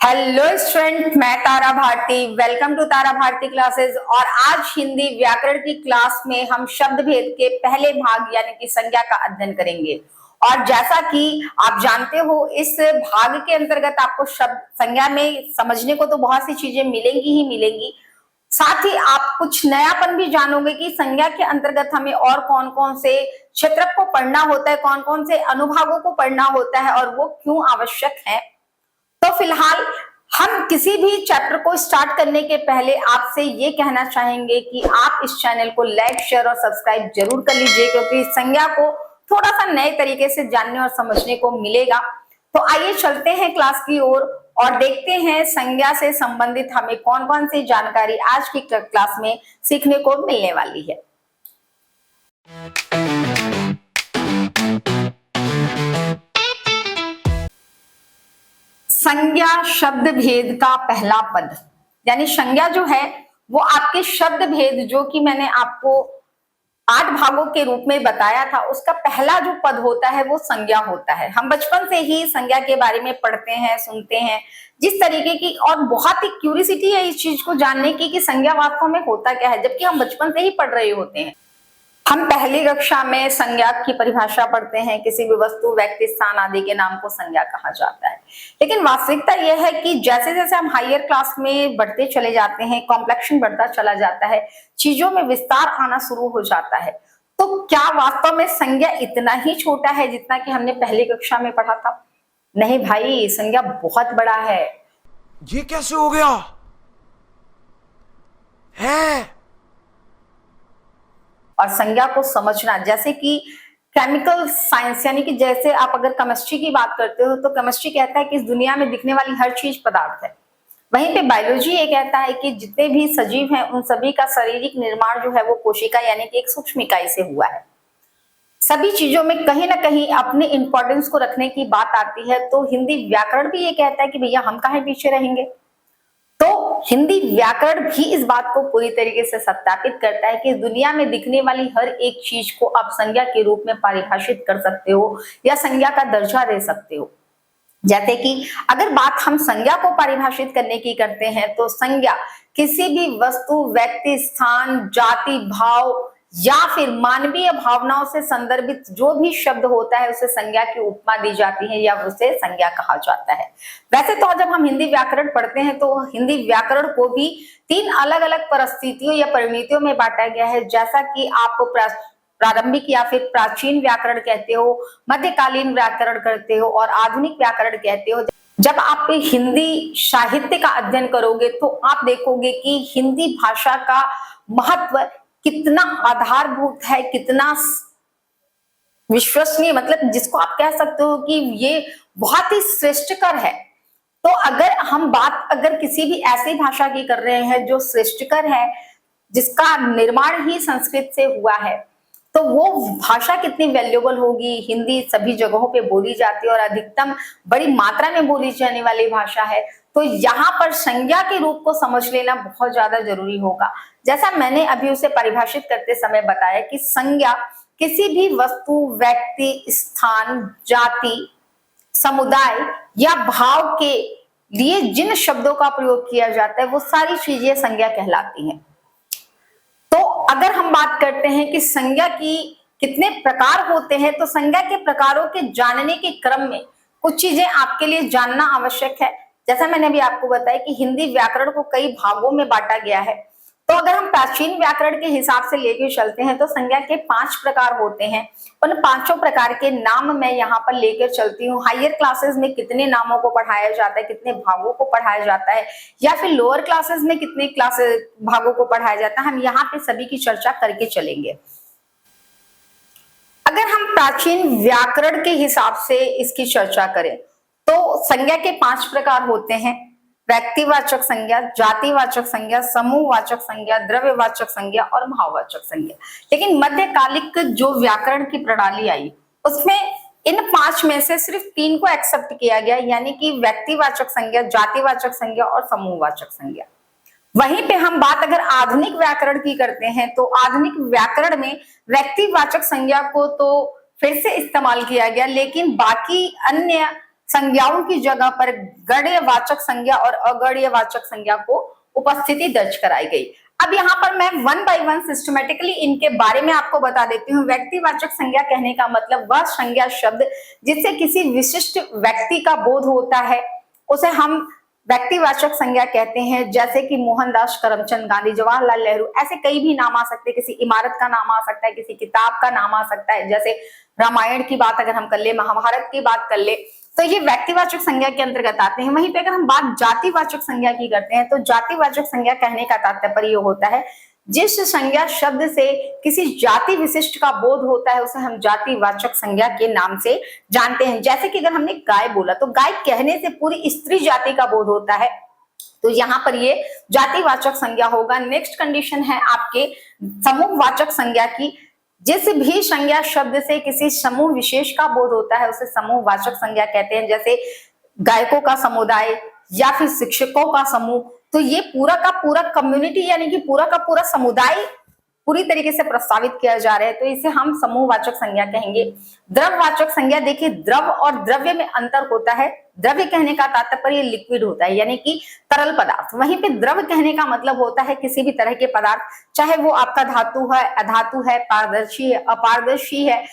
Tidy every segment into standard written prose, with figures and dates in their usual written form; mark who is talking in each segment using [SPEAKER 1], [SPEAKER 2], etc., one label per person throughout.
[SPEAKER 1] Hello student, मैं Tara Bharti. Welcome to Tara Bharti classes. और आज हिंदी व्याकरण की क्लास में हम शब्द भेद के पहले भाग यानी कि संज्ञा का अध्ययन करेंगे। और जैसा कि आप जानते हो, इस भाग के अंतर्गत आपको शब्द संज्ञा में समझने को तो बहुत सी चीजें मिलेंगी ही मिलेंगी, साथ ही आप कुछ नयापन भी जानोगे कि संज्ञा के अंतर्गत हमें और कौन कौन से क्षेत्रक को पढ़ना होता है, कौन कौन से अनुभागों को पढ़ना होता है और वो क्यों आवश्यक है। तो फिलहाल हम किसी भी चैप्टर को स्टार्ट करने के पहले आपसे ये कहना चाहेंगे कि आप इस चैनल को लाइक, शेयर और सब्सक्राइब जरूर कर लीजिए, क्योंकि इस संज्ञा को थोड़ा सा नए तरीके से जानने और समझने को मिलेगा। तो आइए चलते हैं क्लास की ओर और देखते हैं संज्ञा से संबंधित हमें कौन कौन सी जानकारी आज की क्लास में सीखने को मिलने वाली है। संज्ञा शब्द भेद का पहला पद, यानी संज्ञा जो है वो आपके शब्द भेद जो कि मैंने आपको 8 भागों के रूप में बताया था, उसका पहला जो पद होता है वो संज्ञा होता है। हम बचपन से ही संज्ञा के बारे में पढ़ते हैं, सुनते हैं जिस तरीके की, और बहुत ही क्यूरियोसिटी है इस चीज को जानने की कि संज्ञा वास्तव में होता क्या है, जबकि हम बचपन से ही पढ़ रहे होते हैं। हम पहली कक्षा में संज्ञा की परिभाषा पढ़ते हैं, किसी भी वस्तु, व्यक्ति, स्थान आदि के नाम को संज्ञा कहा जाता है। लेकिन वास्तविकता यह है कि जैसे जैसे हम हायर क्लास में बढ़ते चले जाते हैं, कॉम्प्लेक्शन बढ़ता चला जाता है, चीजों में विस्तार आना शुरू हो जाता है। तो क्या वास्तव में संज्ञा इतना ही छोटा है जितना कि हमने पहली कक्षा में पढ़ा था? नहीं भाई, संज्ञा बहुत बड़ा है।
[SPEAKER 2] ये कैसे हो गया है?
[SPEAKER 1] और संज्ञा को समझना, जैसे कि केमिकल साइंस, यानी कि जैसे आप अगर केमिस्ट्री की बात करते हो तो केमिस्ट्री कहता है कि इस दुनिया में दिखने वाली हर चीज पदार्थ है। वहीं पे बायोलॉजी ये कहता है कि जितने भी सजीव हैं उन सभी का शारीरिक निर्माण जो है वो कोशिका यानी कि एक सूक्ष्म इकाई से हुआ है। सभी चीजों में कहीं ना कहीं अपने इंपॉर्टेंस को रखने की बात आती है। तो हिंदी व्याकरण भी ये कहता है कि भैया हम काहे पीछे रहेंगे। तो हिंदी व्याकरण भी इस बात को पूरी तरीके से सत्यापित करता है कि दुनिया में दिखने वाली हर एक चीज को आप संज्ञा के रूप में परिभाषित कर सकते हो या संज्ञा का दर्जा दे सकते हो। जैसे कि अगर बात हम संज्ञा को परिभाषित करने की करते हैं तो संज्ञा किसी भी वस्तु, व्यक्ति, स्थान, जाति, भाव या फिर मानवीय भावनाओं से संदर्भित जो भी शब्द होता है उसे संज्ञा की उपमा दी जाती है या उसे संज्ञा कहा जाता है। वैसे तो जब हम हिंदी व्याकरण पढ़ते हैं तो हिंदी व्याकरण को भी 3 अलग अलग परिस्थितियों या परिमितियों में बांटा गया है, जैसा कि आप प्रारंभिक या फिर प्राचीन व्याकरण कहते हो, मध्यकालीन व्याकरण कहते हो और आधुनिक व्याकरण कहते हो। जब आप हिंदी साहित्य का अध्ययन करोगे तो आप देखोगे कि हिंदी भाषा का महत्व कितना आधारभूत है, कितना विश्वसनीय, मतलब जिसको आप कह सकते हो कि ये बहुत ही श्रेष्ठकर है। तो अगर किसी भी ऐसी भाषा की कर रहे हैं जो श्रेष्ठकर है, जिसका निर्माण ही संस्कृत से हुआ है, तो वो भाषा कितनी वैल्यूएबल होगी। हिंदी सभी जगहों पे बोली जाती है और अधिकतम बड़ी मात्रा में बोली जाने वाली भाषा है। तो यहाँ पर संज्ञा के रूप को समझ लेना बहुत ज्यादा जरूरी होगा। जैसा मैंने अभी उसे परिभाषित करते समय बताया कि संज्ञा किसी भी वस्तु, व्यक्ति, स्थान, जाति, समुदाय या भाव के लिए जिन शब्दों का प्रयोग किया जाता है वो सारी चीजें संज्ञा कहलाती हैं। तो अगर हम बात करते हैं कि संज्ञा की कितने प्रकार होते हैं, तो संज्ञा के प्रकारों के जानने के क्रम में कुछ चीजें आपके लिए जानना आवश्यक है। जैसा मैंने अभी आपको बताया कि हिंदी व्याकरण को कई भागों में बांटा गया है। तो अगर हम प्राचीन व्याकरण के हिसाब से लेके चलते हैं तो संज्ञा के 5 प्रकार होते हैं। उन 5 प्रकार के नाम मैं यहाँ पर लेकर चलती हूँ। हायर क्लासेस में कितने नामों को पढ़ाया जाता है, कितने भागों को पढ़ाया जाता है, या फिर लोअर क्लासेस में कितने भागों को पढ़ाया जाता है, हम यहाँ पे सभी की चर्चा करके चलेंगे। अगर हम प्राचीन व्याकरण के हिसाब से इसकी चर्चा करें तो संज्ञा के 5 प्रकार होते हैं। व्यक्तिवाचक संज्ञा, जातिवाचक संज्ञा, समूहवाचक संज्ञा, द्रव्यवाचक संज्ञा और भाववाचक संज्ञा। लेकिन मध्यकालिक जो व्याकरण की प्रणाली आई उसमें इन 5 में से सिर्फ 3 को एक्सेप्ट किया गया, यानी कि व्यक्तिवाचक संज्ञा, जातिवाचक संज्ञा और समूहवाचक संज्ञा। वहीं पे हम बात अगर आधुनिक व्याकरण की करते हैं तो आधुनिक व्याकरण में व्यक्तिवाचक संज्ञा को तो फिर से इस्तेमाल किया गया, लेकिन बाकी अन्य संज्ञाओं की जगह पर गणवाचक संज्ञा और अगणवाचक संज्ञा को उपस्थिति दर्ज कराई गई। अब यहाँ पर मैं वन बाय वन सिस्टमेटिकली इनके बारे में आपको बता देती हूँ। व्यक्तिवाचक संज्ञा कहने का मतलब वह संज्ञा शब्द जिससे किसी विशिष्ट व्यक्ति का बोध होता है उसे हम व्यक्तिवाचक संज्ञा कहते हैं। जैसे कि मोहनदास करमचंद गांधी, जवाहरलाल नेहरू, ऐसे कई भी नाम आ सकते हैं। किसी इमारत का नाम आ सकता है, किसी किताब का नाम आ सकता है। जैसे रामायण की बात अगर हम कर ले, महाभारत की बात कर ले, तो ये व्यक्तिवाचक संज्ञा के अंतर्गत आते हैं। वहीं पे अगर हम बात जातिवाचक संज्ञा की करते हैं तो जातिवाचक संज्ञा कहने का तात्पर्य होता है जिस संज्ञा शब्द से किसी जाति विशिष्ट का बोध होता है उसे हम जातिवाचक संज्ञा के नाम से जानते हैं। जैसे कि अगर हमने गाय बोला तो गाय कहने से पूरी स्त्री जाति का बोध होता है, तो यहाँ पर ये जातिवाचक संज्ञा होगा। नेक्स्ट कंडीशन है आपके समूहवाचक संज्ञा की। जिस भी संज्ञा शब्द से किसी समूह विशेष का बोध होता है उसे समूहवाचक संज्ञा कहते हैं। जैसे गायकों का समुदाय या फिर शिक्षकों का समूह, तो ये पूरा का पूरा कम्युनिटी यानी कि पूरा का पूरा समुदाय पूरी तरीके से प्रस्तावित किया जा रहा है, तो इसे हम समूहवाचक संज्ञा कहेंगे। द्रववाचक संज्ञा, देखिए द्रव और द्रव्य में अंतर होता है। द्रव्य कहने का तात्पर्य लिक्विड होता है यानी कि तरल पदार्थ, वहीं पे द्रव कहने का मतलब होता है किसी भी तरह के पदार्थ, चाहे वो आपका धातु है, अधातु है, पारदर्शी है, अपारदर्शी है,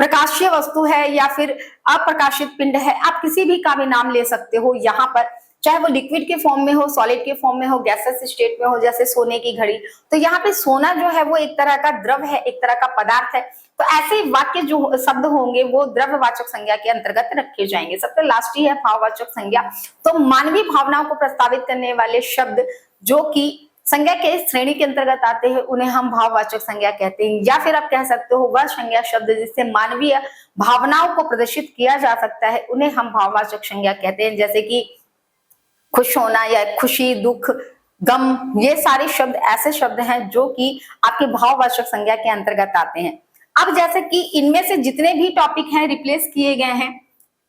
[SPEAKER 1] प्रकाशीय वस्तु है या फिर अप्रकाशित पिंड है। आप किसी भी का भी नाम ले सकते हो यहाँ पर, चाहे वो लिक्विड के फॉर्म में हो, सॉलिड के फॉर्म में हो, गैसेस स्टेट में हो, जैसे सोने की घड़ी। तो यहाँ पे सोना जो है वो एक तरह का द्रव है, एक तरह का पदार्थ है। तो ऐसे वाक्य जो शब्द होंगे वो द्रव्यवाचक संज्ञा के अंतर्गत रखे जाएंगे। सबसे लास्ट ही है भाववाचक संज्ञा। तो मानवीय भावनाओं को प्रस्तावित करने वाले शब्द जो कि संज्ञा के श्रेणी के अंतर्गत आते हैं उन्हें हम भाववाचक संज्ञा कहते हैं। या फिर आप कह सकते हो वह संज्ञा शब्द जिससे मानवीय भावनाओं को प्रदर्शित किया जा सकता है उन्हें हम भाववाचक संज्ञा कहते हैं। जैसे कि खुश होना या खुशी, दुख, गम, ये सारे शब्द ऐसे शब्द हैं जो कि आपके भाववाचक संज्ञा के अंतर्गत आते हैं। अब जैसे कि इनमें से जितने भी टॉपिक हैं रिप्लेस किए गए हैं,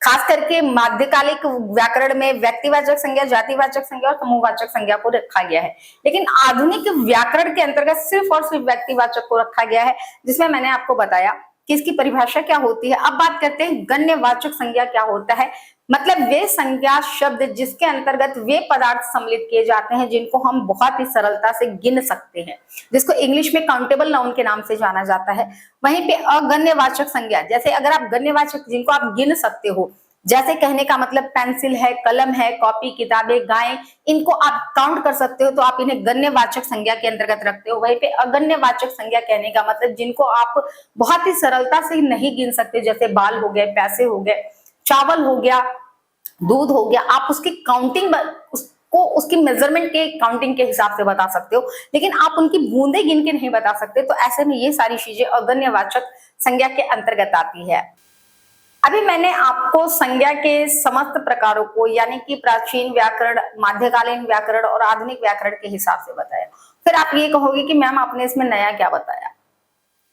[SPEAKER 1] खास करके मध्यकालिक व्याकरण में व्यक्तिवाचक संज्ञा, जातिवाचक संज्ञा और समूहवाचक संज्ञा को रखा गया है, लेकिन आधुनिक व्याकरण के अंतर्गत सिर्फ और सिर्फ व्यक्तिवाचक को रखा गया है, जिसमें मैंने आपको बताया कि इसकी परिभाषा क्या होती है। अब बात करते हैं गण्यवाचक संज्ञा क्या होता है। मतलब वे संज्ञा शब्द जिसके अंतर्गत वे पदार्थ सम्मिलित किए जाते हैं जिनको हम बहुत ही सरलता से गिन सकते हैं, जिसको इंग्लिश में काउंटेबल नाउन के नाम से जाना जाता है। वहीं पे अगण्यवाचक संज्ञा, जैसे अगर आप गण्यवाचक जिनको आप गिन सकते हो, जैसे कहने का मतलब पेंसिल है, कलम है, कॉपी, किताबें, गायें, इनको आप काउंट कर सकते हो तो आप इन्हें गण्यवाचक संज्ञा के अंतर्गत रखते हो। वहीं पे अगण्यवाचक संज्ञा कहने का मतलब जिनको आप बहुत ही सरलता से नहीं गिन सकते, जैसे बाल हो गए, पैसे हो गए, चावल हो गया, दूध हो गया, आप उसकी काउंटिंग उसको उसकी मेजरमेंट के काउंटिंग के हिसाब से बता सकते हो, लेकिन आप उनकी बूंदे गिन के नहीं बता सकते। तो ऐसे में ये सारी चीजें अगण्यवाचक संज्ञा के अंतर्गत आती है। अभी मैंने आपको संज्ञा के समस्त प्रकारों को यानी कि प्राचीन व्याकरण, मध्यकालीन व्याकरण और आधुनिक व्याकरण के हिसाब से बताया। फिर आप ये कहोगे कि मैम आपने इसमें नया क्या बताया,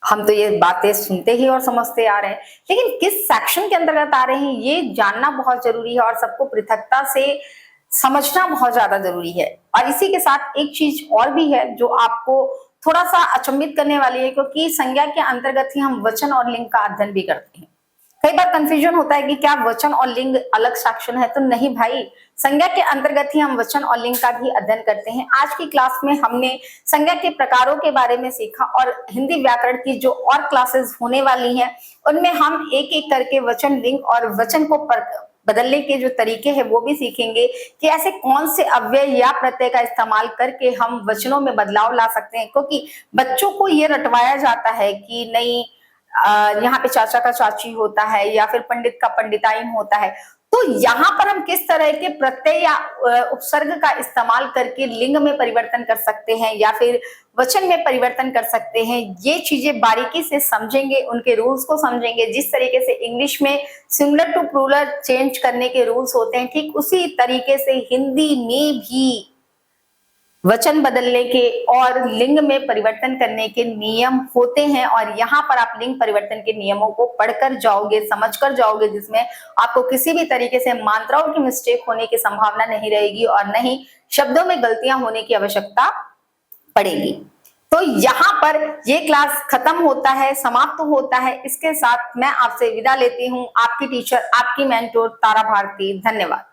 [SPEAKER 1] हम तो ये बातें सुनते ही और समझते आ रहे हैं, लेकिन किस सेक्शन के अंतर्गत आ रहे हैं ये जानना बहुत जरूरी है और सबको पृथकता से समझना बहुत ज्यादा जरूरी है। और इसी के साथ एक चीज और भी है जो आपको थोड़ा सा अचंभित करने वाली है, क्योंकि संज्ञा के अंतर्गत ही हम वचन और लिंग का अध्ययन भी करते हैं। कई बार कंफ्यूजन होता है कि क्या वचन और लिंग अलग सेक्शन है, तो नहीं भाई, संज्ञा के अंतर्गत ही हम वचन और लिंग का भी अध्ययन करते हैं। आज की क्लास में हमने संज्ञा के प्रकारों के बारे में सीखा और हिंदी व्याकरण की जो और क्लासेस होने वाली हैं उनमें हम एक एक करके वचन, लिंग और वचन को बदलने के जो तरीके हैं वो भी सीखेंगे कि ऐसे कौन से अव्यय या प्रत्यय का इस्तेमाल करके हम वचनों में बदलाव ला सकते हैं। क्योंकि बच्चों को ये रटवाया जाता है कि नहीं यहाँ पे चाचा का चाची होता है या फिर पंडित का पंडिताइन होता है, तो यहाँ पर हम किस तरह के प्रत्यय या उपसर्ग का इस्तेमाल करके लिंग में परिवर्तन कर सकते हैं या फिर वचन में परिवर्तन कर सकते हैं, ये चीजें बारीकी से समझेंगे, उनके रूल्स को समझेंगे। जिस तरीके से इंग्लिश में सिंगुलर टू प्लूरल चेंज करने के रूल्स होते हैं, ठीक उसी तरीके से हिंदी में भी वचन बदलने के और लिंग में परिवर्तन करने के नियम होते हैं। और यहाँ पर आप लिंग परिवर्तन के नियमों को पढ़कर जाओगे, समझकर जाओगे, जिसमें आपको किसी भी तरीके से मात्राओं की मिस्टेक होने की संभावना नहीं रहेगी और न ही शब्दों में गलतियां होने की आवश्यकता पड़ेगी। तो यहाँ पर ये क्लास खत्म होता है, समाप्त होता है। इसके साथ मैं आपसे विदा लेती हूँ, आपकी टीचर, आपकी मेंटोर तारा भारती। धन्यवाद।